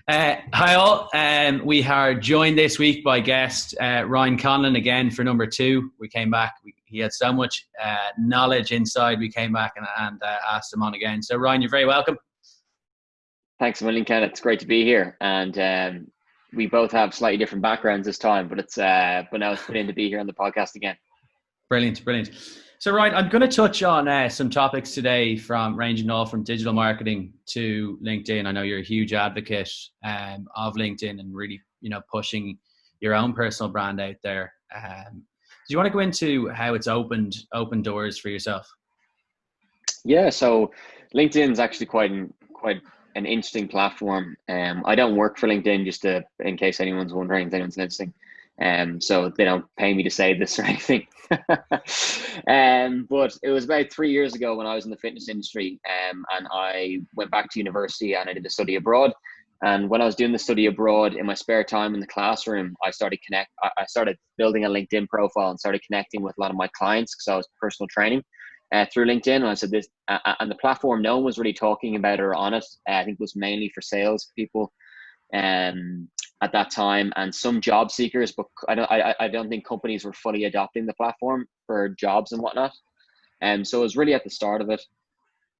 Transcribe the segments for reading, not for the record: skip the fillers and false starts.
Hi all. We are joined this week by guest Ryan Conlan again for number two. We came back. He had so much knowledge inside. We came back and asked him on again. So Ryan, you're very welcome. Thanks a million, Kenneth. It's great to be here. And we both have slightly different backgrounds this time, but now it's brilliant to be here on the podcast again. Brilliant. So Ryan, I'm going to touch on some topics today ranging all from digital marketing to LinkedIn. I know you're a huge advocate of LinkedIn and really, pushing your own personal brand out there. Do you want to go into how it's opened doors for yourself? Yeah, so LinkedIn is actually quite an interesting platform. I don't work for LinkedIn, just in case anyone's wondering, if anyone's listening. So they don't pay me to say this or anything. But it was about 3 years ago when I was in the fitness industry, and I went back to university and I did a study abroad. And when I was doing the study abroad in my spare time in the classroom, I started building a LinkedIn profile and started connecting with a lot of my clients because I was personal training through LinkedIn. And I said this, and the platform, no one was really talking about it or on it. I think it was mainly for sales people at that time, and some job seekers, but I don't think companies were fully adopting the platform for jobs and whatnot. So it was really at the start of it.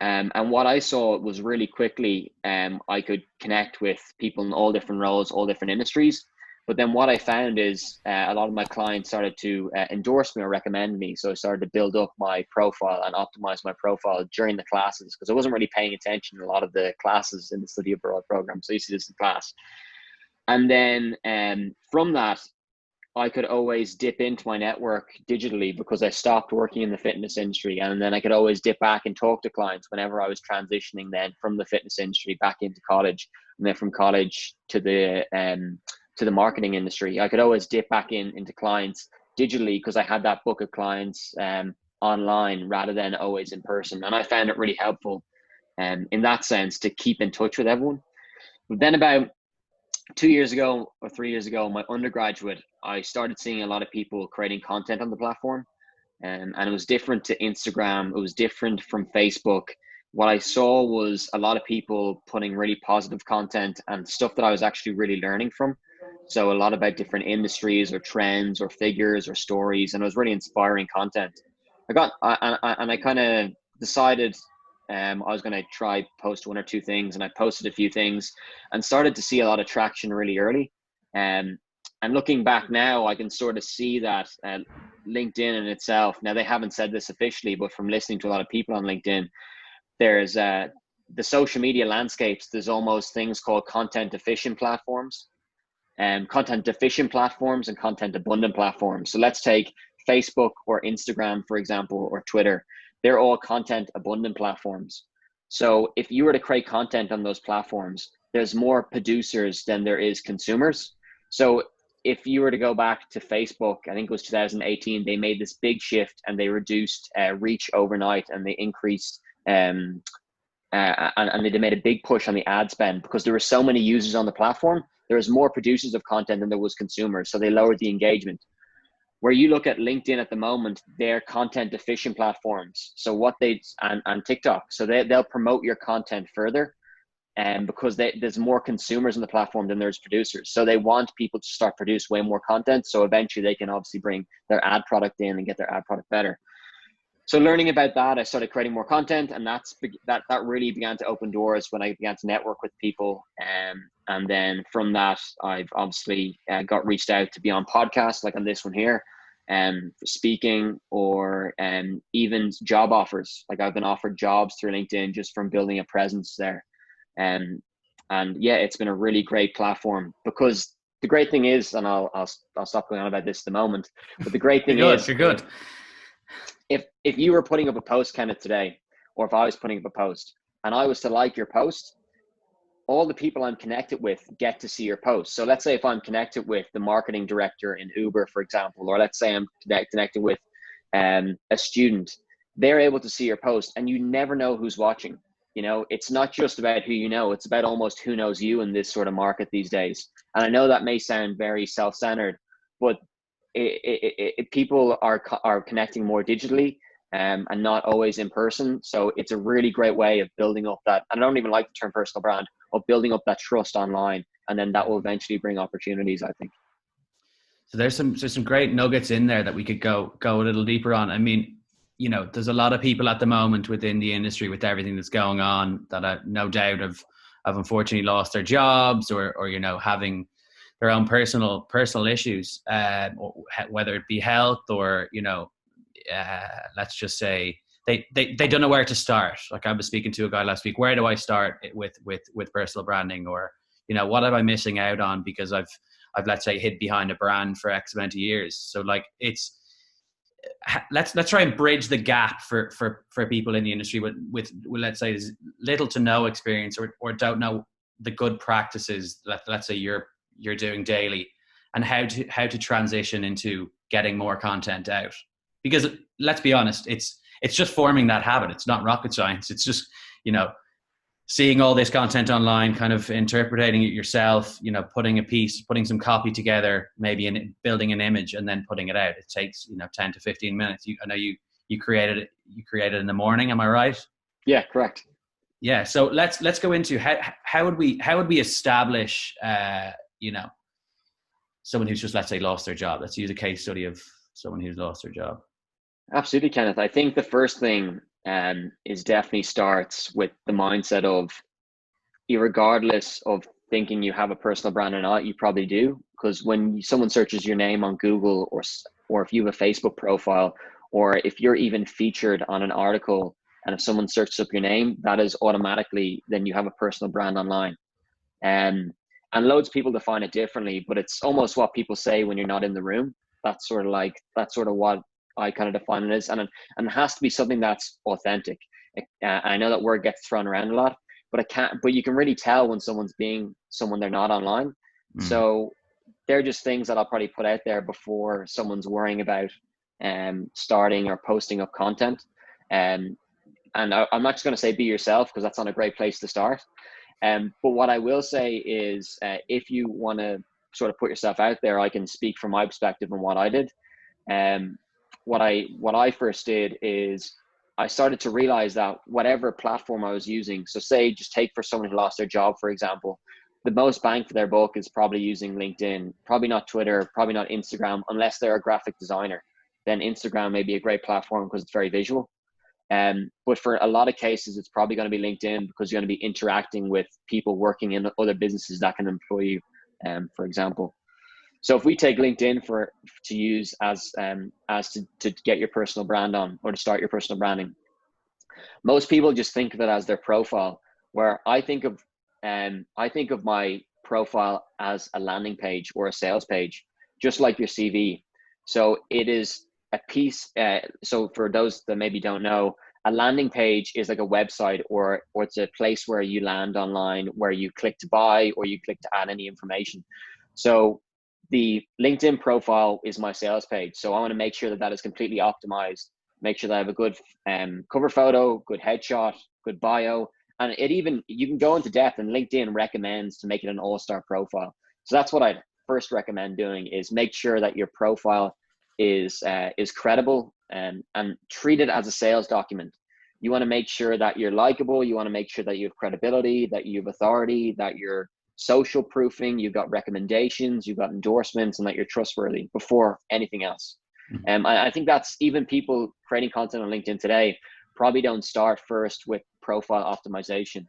And what I saw was really quickly, I could connect with people in all different roles, all different industries. But then what I found is a lot of my clients started to endorse me or recommend me. So I started to build up my profile and optimize my profile during the classes, because I wasn't really paying attention to a lot of the classes in the study abroad program. So I used to do this in class. And then from that, I could always dip into my network digitally because I stopped working in the fitness industry. And then I could always dip back and talk to clients whenever I was transitioning then from the fitness industry back into college, and then from college to the marketing industry. I could always dip back into clients digitally because I had that book of clients online rather than always in person. And I found it really helpful in that sense to keep in touch with everyone. But then about 2 years ago or 3 years ago, my undergraduate, I started seeing a lot of people creating content on the platform. And it was different to Instagram. It was different from Facebook. What I saw was a lot of people putting really positive content and stuff that I was actually really learning from. So a lot about different industries or trends or figures or stories. And it was really inspiring content. I kind of decided I was going to try post one or two things, and I posted a few things and started to see a lot of traction really early. And looking back now, I can sort of see that LinkedIn in itself, now they haven't said this officially, but from listening to a lot of people on LinkedIn, there's the social media landscapes, there's almost things called content deficient platforms and content abundant platforms. So let's take Facebook or Instagram, for example, or Twitter. They're all content abundant platforms. So if you were to create content on those platforms, there's more producers than there is consumers. So if you were to go back to Facebook, I think it was 2018, they made this big shift and they reduced reach overnight, and they increased and they made a big push on the ad spend because there were so many users on the platform. There was more producers of content than there was consumers. So they lowered the engagement. Where you look at LinkedIn at the moment, they're content deficient platforms. So and TikTok, so they'll promote your content further, and because there's more consumers on the platform than there's producers. So they want people to start produce way more content. So eventually they can obviously bring their ad product in and get their ad product better. So learning about that, I started creating more content, and that really began to open doors when I began to network with people. And then from that, I've obviously got reached out to be on podcasts like on this one here, for speaking, or even job offers. Like I've been offered jobs through LinkedIn just from building a presence there. And yeah, it's been a really great platform, because the great thing is, and I'll stop going on about this at the moment, but the great thing is, you're good. If you were putting up a post, Kenneth, today, or if I was putting up a post and I was to like your post, all the people I'm connected with get to see your post. So let's say if I'm connected with the marketing director in Uber, for example, or let's say I'm connected with a student, they're able to see your post, and you never know who's watching. It's not just about who you know, it's about almost who knows you in this sort of market these days. And I know that may sound very self-centered, but people are connecting more digitally and not always in person. So it's a really great way of building up that, and I don't even like the term personal brand, of building up that trust online and then that will eventually bring opportunities, I think. So there's some great nuggets in there that we could go a little deeper on. I mean, there's a lot of people at the moment within the industry with everything that's going on that no doubt have unfortunately lost their jobs or having their own personal issues, or whether it be health or let's just say they don't know where to start. Like I was speaking to a guy last week, where do I start with personal branding, or what am I missing out on because I've let's say hid behind a brand for X amount of years. So like let's try and bridge the gap for people in the industry with let's say little to no experience or don't know the good practices that let's say you're doing daily, and how to transition into getting more content out. Because let's be honest, it's just forming that habit. It's not rocket science. It's just seeing all this content online, kind of interpreting it yourself, putting some copy together, maybe building an image and then putting it out. It takes 10 to 15 minutes. I know you created it in the morning. Am I right? Yeah, correct. Yeah. So let's go into how would we establish someone who's just, let's say, lost their job. Let's use a case study of someone who's lost their job. Absolutely, Kenneth. I think the first thing is definitely starts with the mindset of, regardless of thinking you have a personal brand or not, you probably do. Because when someone searches your name on Google, or if you have a Facebook profile, or if you're even featured on an article, and if someone searches up your name, that is automatically, then you have a personal brand online. And loads of people define it differently, but it's almost what people say when you're not in the room. That's sort of what I kind of define it as, and it has to be something that's authentic. I know that word gets thrown around a lot, but you can really tell when someone's being someone they're not online. So they're just things that I'll probably put out there before someone's worrying about starting or posting up content. And I'm not just going to say be yourself, because that's not a great place to start. But what I will say is, if you want to sort of put yourself out there, I can speak from my perspective and what I did. What I first did is I started to realize that whatever platform I was using, so say just take for someone who lost their job, for example, the most bang for their buck is probably using LinkedIn, probably not Twitter, probably not Instagram, unless they're a graphic designer. Then Instagram may be a great platform because it's very visual. But for a lot of cases, it's probably going to be LinkedIn, because you're going to be interacting with people working in other businesses that can employ you, for example. So if we take LinkedIn to use as to get your personal brand on, or to start your personal branding, most people just think of it as their profile, where I think of my profile as a landing page or a sales page, just like your CV. So it is a piece. So for those that maybe don't know, a landing page is like a website, or it's a place where you land online, where you click to buy or you click to add any information. So the LinkedIn profile is my sales page. So I want to make sure that is completely optimized, make sure that I have a good cover photo, good headshot, good bio. And you can go into depth, and LinkedIn recommends to make it an all-star profile. So that's what I'd first recommend doing, is make sure that your profile is credible, and treat it as a sales document. You want to make sure that you're likable. You want to make sure that you have credibility, that you have authority, that you're social proofing, you've got recommendations, you've got endorsements, and that you're trustworthy before anything else. I think that's, even people creating content on LinkedIn today probably don't start first with profile optimization.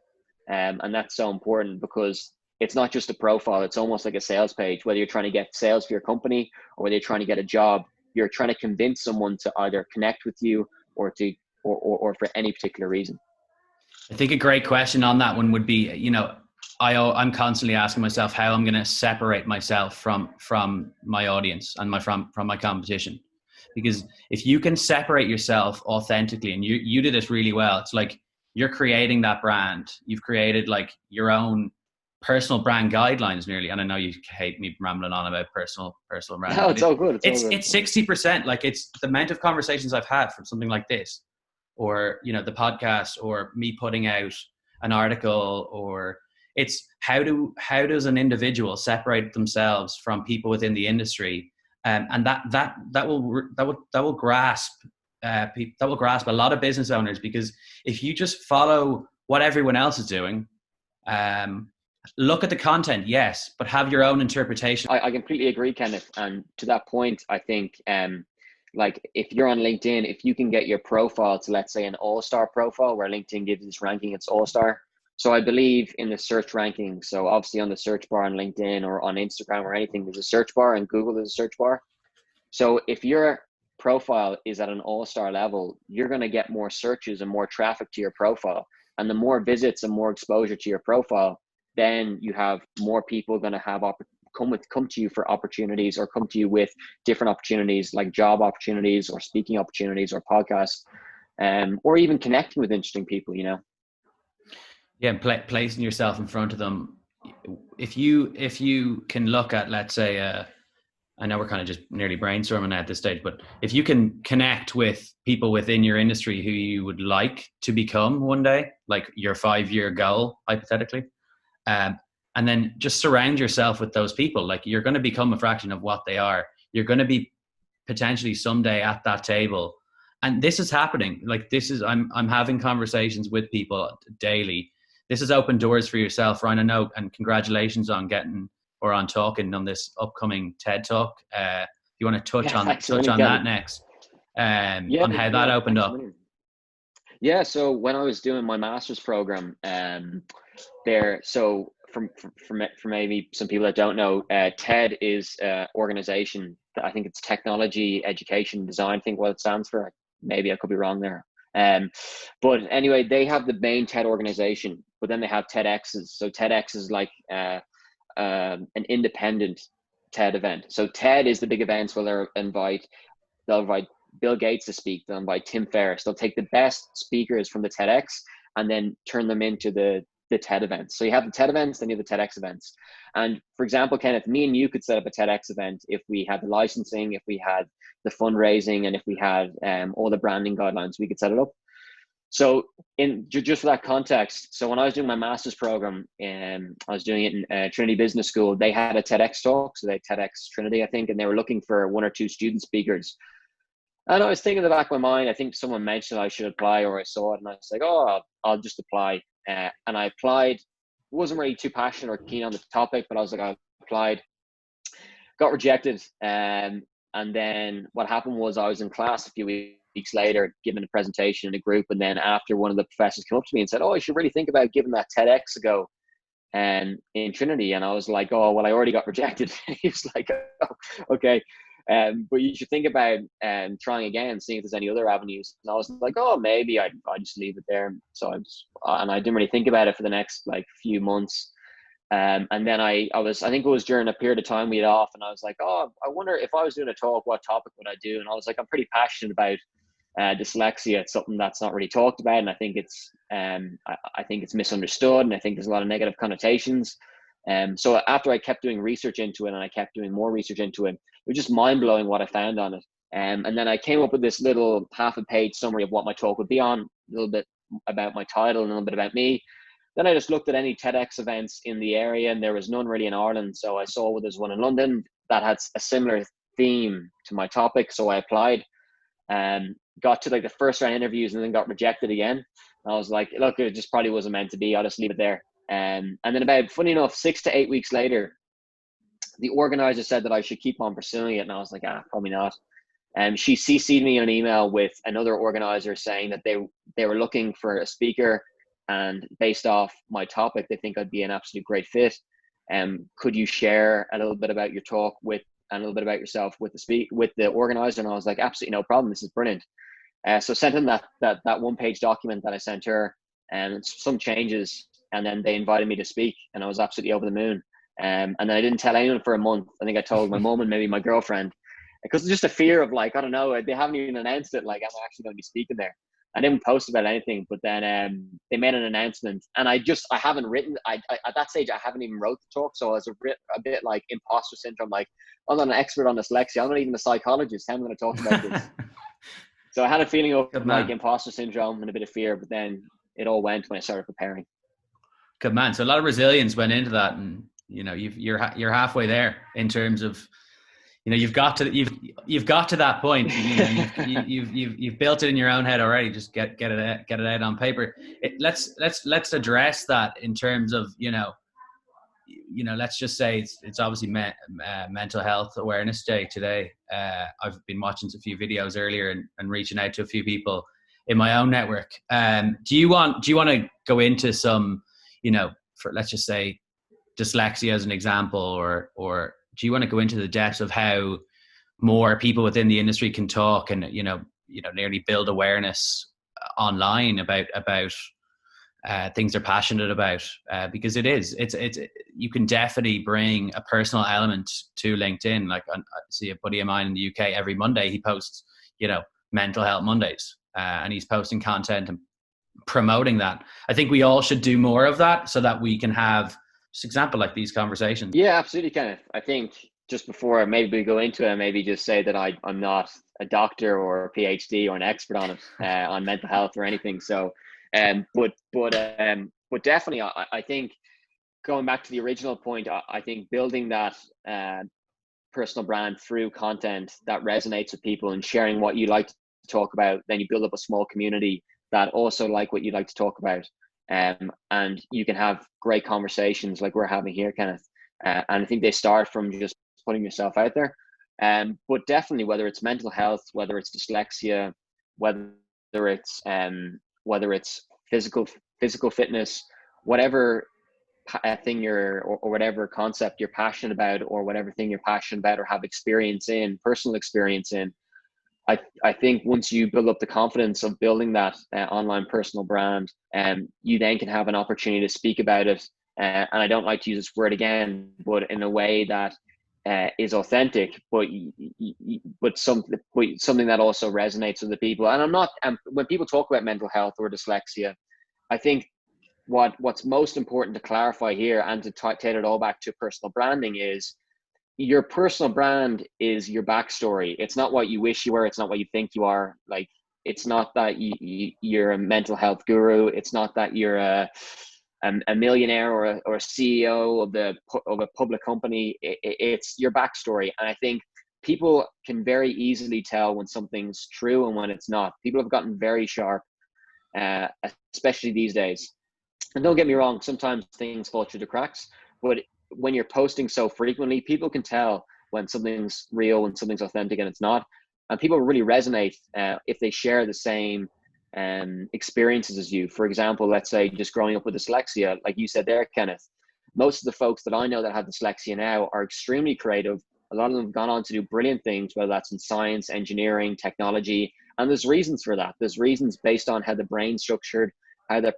And that's so important, because it's not just a profile, it's almost like a sales page. Whether you're trying to get sales for your company, or whether you're trying to get a job, you're trying to convince someone to either connect with you or for any particular reason. I think a great question on that one would be, I'm constantly asking myself how I'm going to separate myself from my audience and from my competition. Because if you can separate yourself authentically, and you did it really well, it's like you're creating that brand. You've created like your own personal brand guidelines nearly. And I know you hate me rambling on about personal brand. No, it's all good. It's 60%. Like, it's the amount of conversations I've had from something like this, or, the podcast, or me putting out an article, or it's how does an individual separate themselves from people within the industry, and that will grasp a lot of business owners. Because if you just follow what everyone else is doing, and look at the content, yes, but have your own interpretation. I completely agree, Kenneth. And to that point, I think like if you're on LinkedIn, if you can get your profile to, let's say, an all-star profile, where LinkedIn gives this ranking, it's all-star. So I believe in the search ranking. So obviously on the search bar on LinkedIn or on Instagram or anything, there's a search bar, and Google there's a search bar. So if your profile is at an all-star level, you're going to get more searches and more traffic to your profile. And the more visits and more exposure to your profile, then you have more people going to have come to you for opportunities, or come to you with different opportunities like job opportunities or speaking opportunities or podcasts, or even connecting with interesting people, you know? Yeah, placing yourself in front of them. If you can look at, let's say, I know we're kind of just nearly brainstorming at this stage, but if you can connect with people within your industry who you would like to become one day, like your 5-year goal, hypothetically, and then just surround yourself with those people. Like, you're going to become a fraction of what they are. You're going to be potentially someday at that table. And this is happening. Like, I'm having conversations with people daily. This has opened doors for yourself, Ryan. I know, and congratulations on talking on this upcoming TED Talk. You want to touch on that next, on how that opened up? Yeah, so when I was doing my master's program, so for maybe some people that don't know, TED is an organization that, I think it's Technology, Education, Design, I think what it stands for. Maybe I could be wrong there. But anyway, they have the main TED organization, but then they have TEDx's. So TEDx is like an independent TED event. So TED is the big events where they'll invite Bill Gates to speak. They'll invite Tim Ferriss. They'll take the best speakers from the TEDx and then turn them into the TED events. So you have the TED events, then you have the TEDx events. And for example, Kenneth, me and you could set up a TEDx event if we had the licensing, if we had the fundraising, and if we had all the branding guidelines, we could set it up. So just for that context, so when I was doing my master's program, I was doing it in Trinity Business School, they had a TEDx talk. So they had TEDx Trinity, I think, and they were looking for 1 or 2 student speakers. And I was thinking in the back of my mind, I think someone mentioned I should apply, or I saw it, and I was like, oh, I'll just apply. And I applied. Wasn't really too passionate or keen on the topic, but I was like, I applied. Got rejected. And then what happened was, I was in class a few weeks later giving a presentation in a group, and then after, one of the professors came up to me and said, oh, you should really think about giving that TEDx a go in Trinity. And I was like, oh, well, I already got rejected. He was like, oh, okay. But you should think about trying again, seeing if there's any other avenues. And I was like, oh, maybe I just leave it there. So and I didn't really think about it for the next like few months. And then I think it was during a period of time we had off, and I was like, oh, I wonder if I was doing a talk, what topic would I do? And I was like, I'm pretty passionate about dyslexia. It's something that's not really talked about, and I think it's I think it's misunderstood, and I think there's a lot of negative connotations. So after I kept doing research into it, and I kept doing more research into it, it was just mind-blowing what I found on it. And then I came up with this little half-a-page summary of what my talk would be on, a little bit about my title and a little bit about me. Then I just looked at any TEDx events in the area, and there was none really in Ireland. So I saw there's one in London that had a similar theme to my topic. So I applied and got to like the first round interviews, and then got rejected again. And I was like, look, it just probably wasn't meant to be. I'll just leave it there. And then about, funny enough, 6 to 8 weeks later, the organizer said that I should keep on pursuing it. And I was like, probably not. And she CC'd me in an email with another organizer saying that they were looking for a speaker, and based off my topic, they think I'd be an absolute great fit. Could you share a little bit about your talk and a little bit about yourself with the organizer? And I was like, absolutely no problem. This is brilliant. So sent in that 1-page document that I sent her, and some changes, and then they invited me to speak, and I was absolutely over the moon. And then I didn't tell anyone for a month. I think I told my mom and maybe my girlfriend, because it's just a fear of like, I don't know, they haven't even announced it. Like, I'm actually going to be speaking there. I didn't post about anything, but then they made an announcement, and I haven't written. I at that stage I haven't even wrote the talk, so I was a bit like imposter syndrome. Like, I'm not an expert on dyslexia. I'm not even a psychologist. How am I going to talk about this? So I had a feeling of like imposter syndrome and a bit of fear, but then it all went when I started preparing. Good man. So a lot of resilience went into that, and you're halfway there in terms of, you've got to that point. You've built it in your own head already. Just get it out on paper. Let's address that in terms of let's just say it's obviously mental health awareness day today. I've been watching a few videos earlier and reaching out to a few people in my own network. Do you want to go into some, for let's just say dyslexia as an example, or do you want to go into the depths of how more people within the industry can talk and nearly build awareness online about things they're passionate about, because it's you can definitely bring a personal element to LinkedIn. Like I see a buddy of mine in the UK, every Monday he posts mental health Mondays, and he's posting content and promoting that. I think we all should do more of that so that we can have just example like these conversations. Yeah, absolutely, Kenneth. I think just before maybe we go into it, maybe just say that I'm not a doctor or a PhD or an expert on it, on mental health or anything. So, but definitely, I think going back to the original point, I think building that personal brand through content that resonates with people and sharing what you like to talk about, then you build up a small community that also like what you like to talk about. And you can have great conversations like we're having here, Kenneth. And I think they start from just putting yourself out there. But definitely, whether it's mental health, whether it's dyslexia, whether it's physical fitness, whatever thing or whatever concept you're passionate about, or whatever thing you're passionate about or have personal experience in, I think once you build up the confidence of building that online personal brand, you then can have an opportunity to speak about it. And I don't like to use this word again, but in a way that is authentic, but something that also resonates with the people. And when people talk about mental health or dyslexia, I think what's most important to clarify here and to tailor it all back to personal branding is your personal brand is your backstory. It's not what you wish you were. It's not what you think you are. Like, it's not that you're a mental health guru. It's not that you're a millionaire or a CEO of a public company. It's your backstory. And I think people can very easily tell when something's true and when it's not. People have gotten very sharp, especially these days. And don't get me wrong, sometimes things fall through the cracks, but when you're posting so frequently, people can tell when something's real, when something's authentic and it's not. And people really resonate if they share the same experiences as you. For example, let's say just growing up with dyslexia, like you said there, Kenneth, most of the folks that I know that have dyslexia now are extremely creative. A lot of them have gone on to do brilliant things, whether that's in science, engineering, technology. And there's reasons for that. There's reasons based on how the brain's structured, how their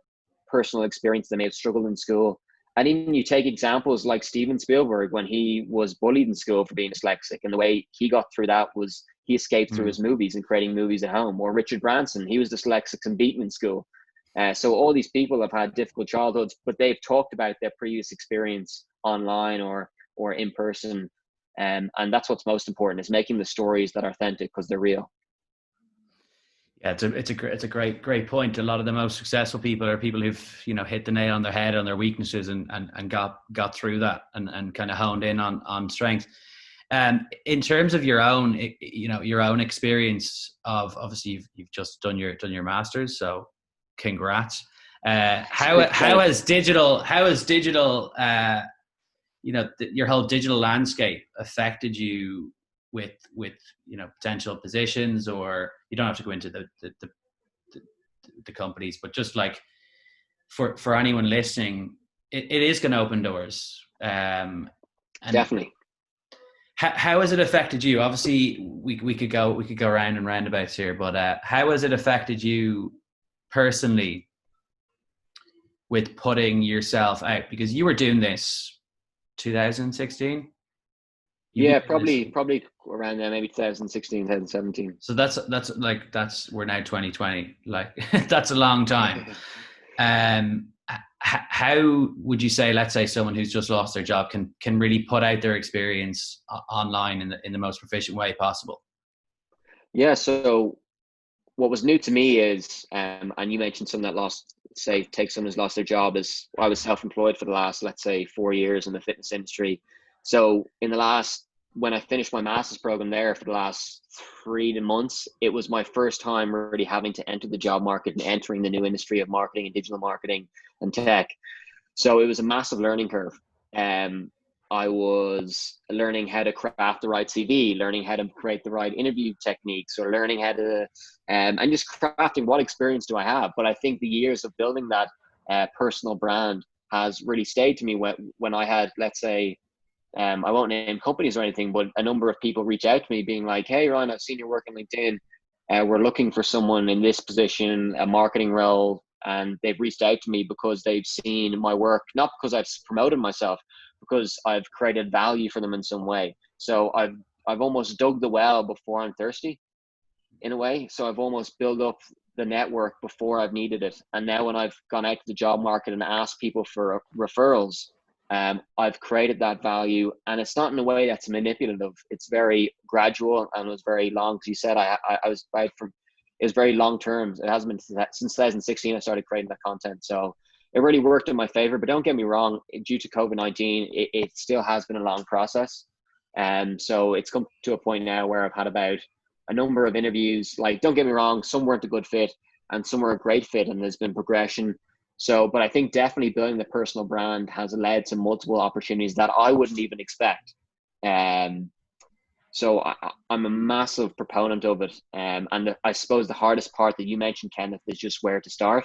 personal experience, they may have struggled in school. And even you take examples like Steven Spielberg, when he was bullied in school for being dyslexic, and the way he got through that was he escaped through his movies and creating movies at home. Or Richard Branson, he was dyslexic and beaten in school. So all these people have had difficult childhoods, but they've talked about their previous experience online or in person. And that's what's most important, is making the stories that are authentic because they're real. Yeah, it's a great point. A lot of the most successful people are people who've hit the nail on their head on their weaknesses and got through that and kind of honed in on strength. In terms of your own experience of, obviously you've just done your masters, so congrats. How has digital your whole digital landscape affected you with potential positions? Or you don't have to go into the companies, but just like for anyone listening, it is going to open doors. And definitely. How has it affected you? Obviously we could go round and roundabouts here, but how has it affected you personally with putting yourself out? Because you were doing this 2016. Yeah, probably around there, maybe 2016, 2017. So that's we're now 2020. Like that's a long time. How would you say, let's say someone who's just lost their job can really put out their experience online in the most proficient way possible? Yeah. So what was new to me is, and you mentioned someone that take someone who's lost their job, is I was self-employed for the last, let's say, 4 years in the fitness industry. So when I finished my master's program there for the last 3 months, it was my first time really having to enter the job market and entering the new industry of marketing and digital marketing and tech. So it was a massive learning curve. I was learning how to craft the right CV, learning how to create the right interview techniques, or learning how to, and just crafting what experience do I have. But I think the years of building that personal brand has really stayed to me when I had, let's say, I won't name companies or anything, but a number of people reach out to me being like, hey, Ryan, I've seen your work on LinkedIn. We're looking for someone in this position, a marketing role. And they've reached out to me because they've seen my work, not because I've promoted myself, because I've created value for them in some way. So I've almost dug the well before I'm thirsty, in a way. So I've almost built up the network before I've needed it. And now when I've gone out to the job market and asked people for referrals, I've created that value, and it's not in a way that's manipulative. It's very gradual, and it was very long. Because you said I was it was very long term. It hasn't been since 2016 I started creating that content. So it really worked in my favor. But don't get me wrong, due to COVID-19, it still has been a long process. So it's come to a point now where I've had about a number of interviews. Like, don't get me wrong, some weren't a good fit and some were a great fit, and there's been progression. So, but I think definitely building the personal brand has led to multiple opportunities that I wouldn't even expect. So I'm a massive proponent of it. And I suppose the hardest part that you mentioned, Kenneth, is just where to start.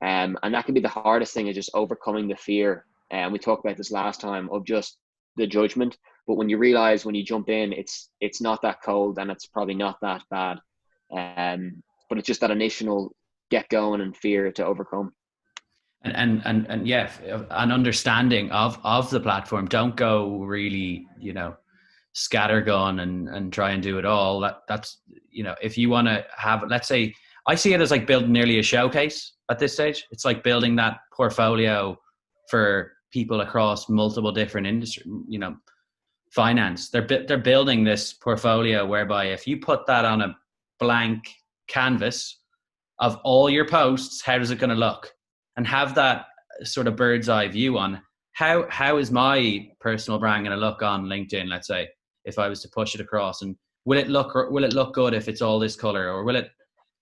And that can be the hardest thing, is just overcoming the fear. And we talked about this last time, of just the judgment. But when you realize, when you jump in, it's not that cold, and it's probably not that bad. But it's just that initial get going and fear to overcome. And yeah, an understanding of the platform. Don't go really, scattergun and try and do it all. That's, if you want to have, let's say, I see it as like building nearly a showcase at this stage. It's like building that portfolio for people across multiple different industries, finance. They're building this portfolio whereby if you put that on a blank canvas of all your posts, how is it going to look? And have that sort of bird's eye view on how is my personal brand going to look on LinkedIn, let's say, if I was to push it across, and will it look good if it's all this color, or will it,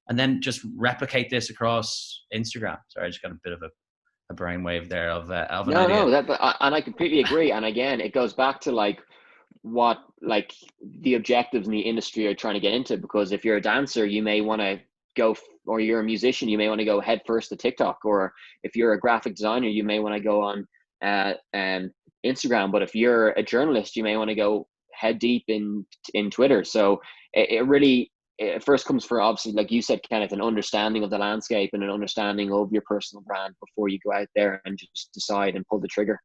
and then just replicate this across Instagram. Sorry, I just got a bit of a brainwave there of an idea. And I completely agree. And again, it goes back to what the objectives in the industry are trying to get into. Because if you're a dancer, you may want to go, or you're a musician, you may want to go head first to TikTok. Or if you're a graphic designer, you may want to go on Instagram. But if you're a journalist, you may want to go head deep in Twitter. So it first comes for, obviously, like you said, Kenneth, an understanding of the landscape and an understanding of your personal brand before you go out there and just decide and pull the trigger.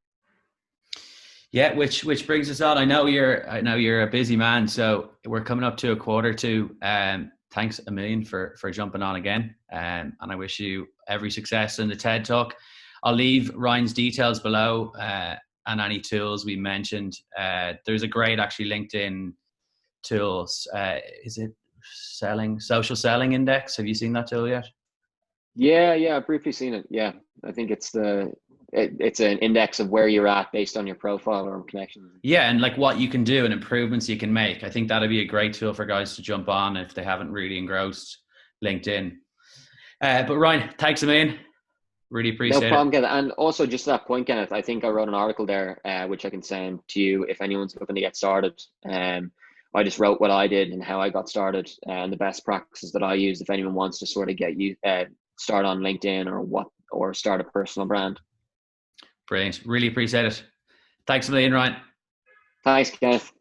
Yeah, which brings us on. I know you're a busy man, so we're coming up to 1:45. Thanks a million for jumping on again. And I wish you every success in the TED Talk. I'll leave Ryan's details below, and any tools we mentioned. There's a great, actually, LinkedIn tools. Is it social selling index? Have you seen that tool yet? Yeah, I've briefly seen it. Yeah, I think it's an index of where you're at based on your profile or connections. Yeah, and like what you can do and improvements you can make. I think that'd be a great tool for guys to jump on if they haven't really engrossed LinkedIn. But Ryan, thanks a million. Really appreciate it. No problem, Kenneth. And also, just to that point, Kenneth, I think I wrote an article there, which I can send to you if anyone's looking to get started. I just wrote what I did and how I got started, and the best practices that I use if anyone wants to sort of get you start on LinkedIn or start a personal brand. Brilliant. Really appreciate it. Thanks a million, Ryan. Thanks, Kenneth.